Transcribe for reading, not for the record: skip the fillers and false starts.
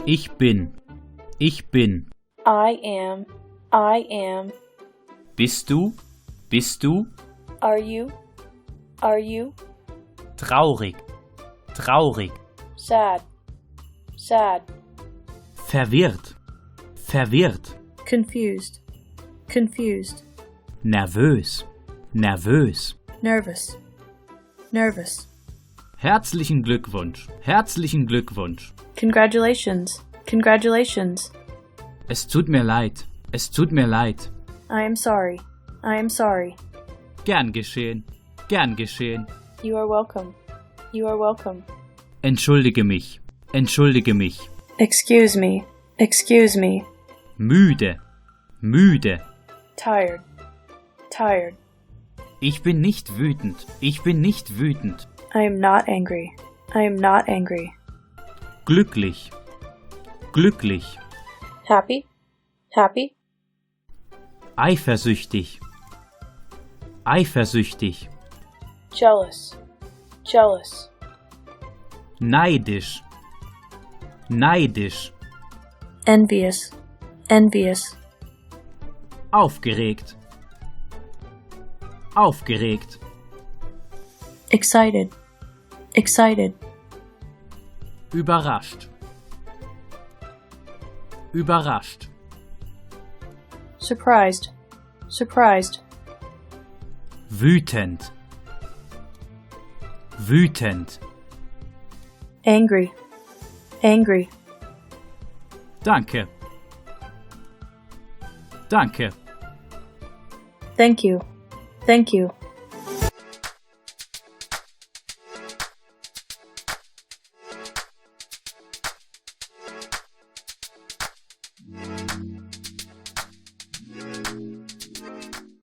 Ich bin. Ich bin. I am. I am. Bist du? Bist du? Are you? Are you? Traurig. Traurig. Sad. Sad. Verwirrt. Verwirrt. Confused. Confused. Nervös. Nervös. Nervous. Nervous. Herzlichen Glückwunsch. Herzlichen Glückwunsch. Congratulations. Congratulations. Es tut mir leid. Es tut mir leid. I am sorry. I am sorry. Gern geschehen. Gern geschehen. You are welcome. You are welcome. Entschuldige mich. Entschuldige mich. Excuse me. Excuse me. Müde. Müde. Tired. Tired. Ich bin nicht wütend. Ich bin nicht wütend. I am not angry. I am not angry. Glücklich. Glücklich. Happy. Happy. Eifersüchtig. Eifersüchtig. Jealous. Jealous. Neidisch. Neidisch. Envious. Envious. Aufgeregt. Aufgeregt. Excited. Excited. Überrascht. Überrascht. Surprised. Surprised. Wütend. Wütend. Angry. Angry. Danke. Danke. Thank you. Thank you.